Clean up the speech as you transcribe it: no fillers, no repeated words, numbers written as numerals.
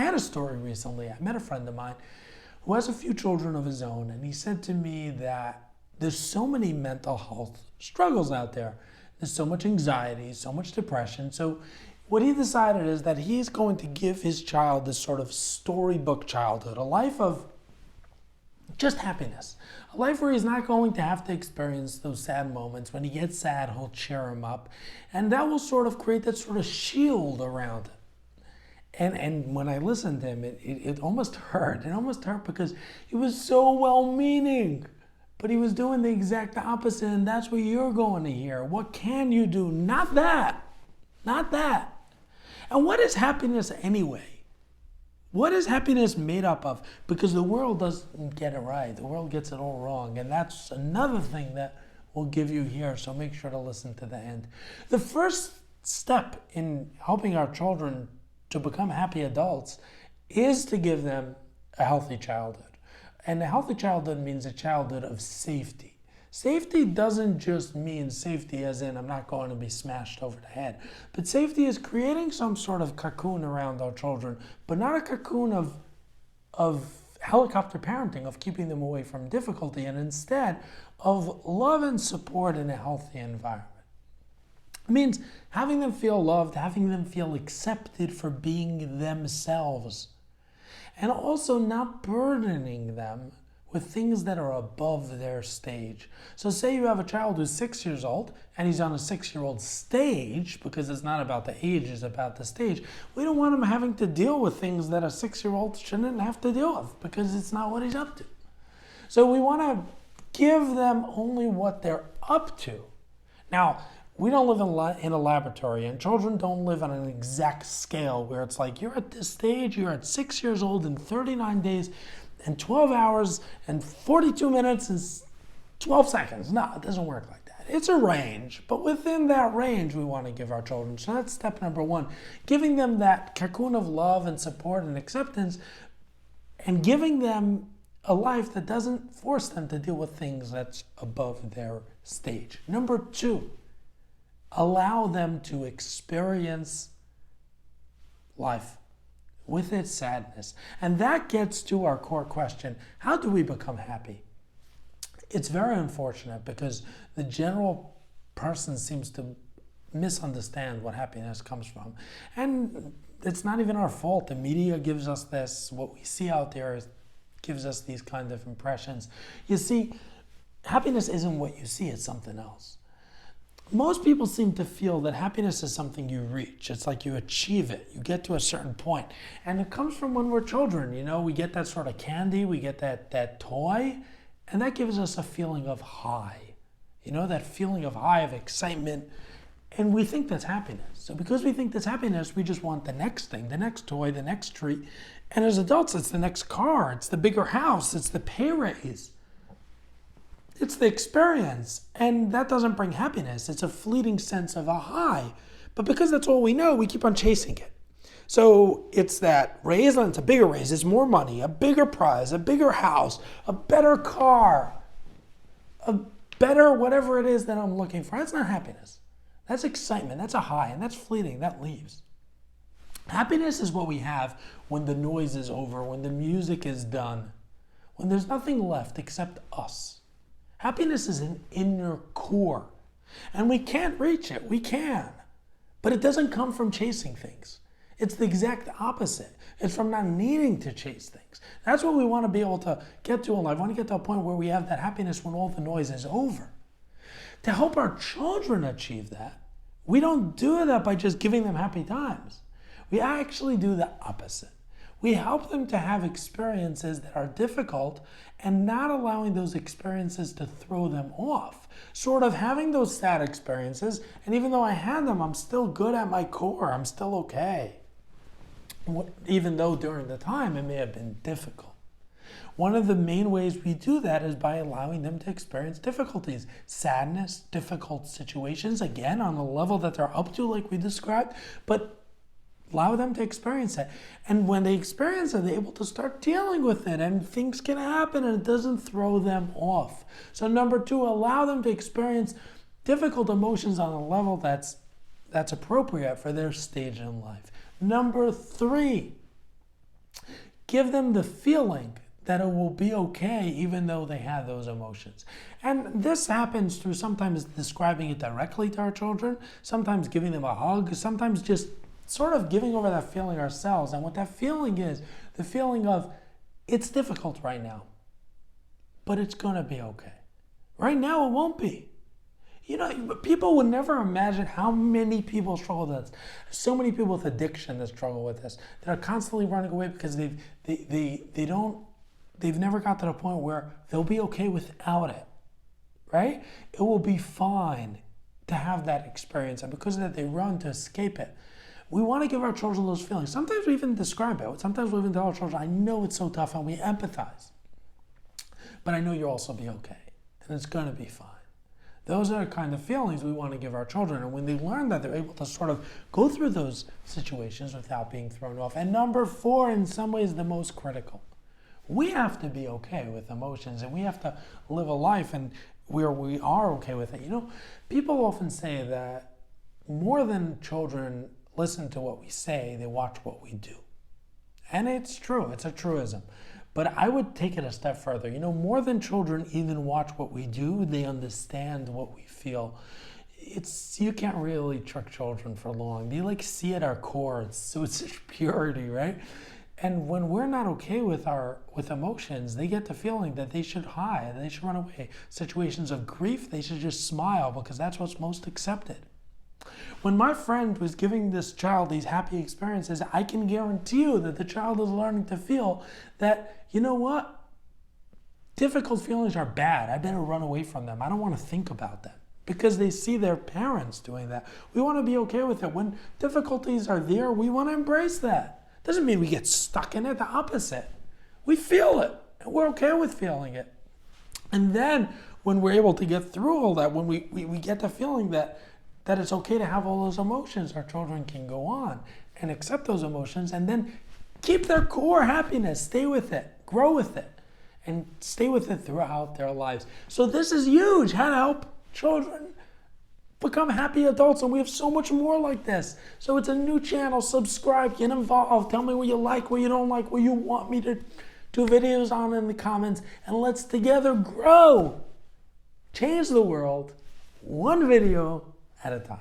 had a story recently. I met a friend of mine who has a few children of his own, and he said to me that there's so many mental health struggles out there. There's so much anxiety, so much depression. So what he decided is that he's going to give his child this sort of storybook childhood, a life of just happiness. A life where he's not going to have to experience those sad moments. When he gets sad, he'll cheer him up. And that will sort of create that sort of shield around him. And when I listened to him, it almost hurt. It almost hurt because he was so well-meaning. But he was doing the exact opposite, and that's what you're going to hear. What can you do? Not that. Not that. And what is happiness anyway? What is happiness made up of? Because the world doesn't get it right. The world gets it all wrong. And that's another thing that we'll give you here, so make sure to listen to the end. The first step in helping our children to become happy adults is to give them a healthy childhood. And a healthy childhood means a childhood of safety. Safety doesn't just mean safety as in I'm not going to be smashed over the head. But safety is creating some sort of cocoon around our children, but not a cocoon of helicopter parenting, of keeping them away from difficulty, and instead of love and support in a healthy environment. It means having them feel loved, having them feel accepted for being themselves, and also not burdening them with things that are above their stage. So say you have a child who's 6 years old and he's on a 6-year-old stage, because it's not about the age, it's about the stage. We don't want him having to deal with things that a 6-year-old shouldn't have to deal with, because it's not what he's up to. So we want to give them only what they're up to. Now, we don't live in a laboratory, and children don't live on an exact scale where it's like, you're at this stage, you're at 6 years old in 39 days, and 12 hours and 42 minutes and 12 seconds. No, it doesn't work like that. It's a range, but within that range we want to give our children. So that's step number one, giving them that cocoon of love and support and acceptance, and giving them a life that doesn't force them to deal with things that's above their stage. Number two, allow them to experience life with its sadness. And that gets to our core question: how do we become happy? It's very unfortunate because the general person seems to misunderstand what happiness comes from. And it's not even our fault. The media gives us this, what we see out there gives us these kind of impressions. You see, happiness isn't what you see, it's something else. Most people seem to feel that happiness is something you reach. It's like you achieve it. You get to a certain point. And it comes from when we're children. You know, we get that sort of candy, we get that toy, and that gives us a feeling of high. You know, that feeling of high, of excitement. And we think that's happiness. So because we think that's happiness, we just want the next thing, the next toy, the next treat. And as adults, it's the next car, it's the bigger house, it's the pay raise. It's the experience, and that doesn't bring happiness. It's a fleeting sense of a high. But because that's all we know, we keep on chasing it. So it's that raise, and it's a bigger raise. It's more money, a bigger prize, a bigger house, a better car, a better whatever it is that I'm looking for. That's not happiness. That's excitement. That's a high, and that's fleeting. That leaves. Happiness is what we have when the noise is over, when the music is done, when there's nothing left except us. Happiness is an inner core, and we can't reach it. We can, but it doesn't come from chasing things. It's the exact opposite. It's from not needing to chase things. That's what we want to be able to get to in life. I want to get to a point where we have that happiness when all the noise is over. To help our children achieve that, we don't do that by just giving them happy times. We actually do the opposite. We help them to have experiences that are difficult and not allowing those experiences to throw them off. Sort of having those sad experiences, and even though I had them, I'm still good at my core. I'm still okay. Even though during the time it may have been difficult. One of the main ways we do that is by allowing them to experience difficulties, sadness, difficult situations, again, on the level that they're up to, like we described, but allow them to experience it. And when they experience it, they're able to start dealing with it, and things can happen and it doesn't throw them off. So number two, allow them to experience difficult emotions on a level that's appropriate for their stage in life. Number three, give them the feeling that it will be okay even though they have those emotions. And this happens through sometimes describing it directly to our children, sometimes giving them a hug, sometimes just sort of giving over that feeling ourselves. And what that feeling is, the feeling of, it's difficult right now, but it's gonna be okay. Right now it won't be. You know, people would never imagine how many people struggle with this. So many people with addiction that struggle with this, that are constantly running away because they've never got to the point where they'll be okay without it, right? It will be fine to have that experience, and because of that, they run to escape it. We want to give our children those feelings. Sometimes we even describe it. Sometimes we even tell our children, I know it's so tough, and we empathize. But I know you'll also be okay, and it's going to be fine. Those are the kind of feelings we want to give our children. And when they learn that, they're able to sort of go through those situations without being thrown off. And number 4, in some ways, the most critical. We have to be okay with emotions, and we have to live a life and where we are okay with it. You know, people often say that more than children listen to what we say, they watch what we do. And it's true, it's a truism. But I would take it a step further. You know, more than children even watch what we do, they understand what we feel. You can't really trick children for long. They see at our core, it's such purity, right? And when we're not okay with emotions, they get the feeling that they should hide, they should run away. Situations of grief, they should just smile because that's what's most accepted. When my friend was giving this child these happy experiences, I can guarantee you that the child is learning to feel that, you know what? Difficult feelings are bad. I better run away from them. I don't want to think about them because they see their parents doing that. We want to be okay with it. When difficulties are there, we want to embrace that. Doesn't mean we get stuck in it. The opposite. We feel it, and we're okay with feeling it. And then when we're able to get through all that, when we get the feeling that it's okay to have all those emotions, our children can go on and accept those emotions and then keep their core happiness, stay with it, grow with it, and stay with it throughout their lives. So this is huge, how to help children become happy adults, and we have so much more like this. So it's a new channel, subscribe, get involved, tell me what you like, what you don't like, what you want me to do videos on in the comments, and let's together grow, change the world, one video at a time.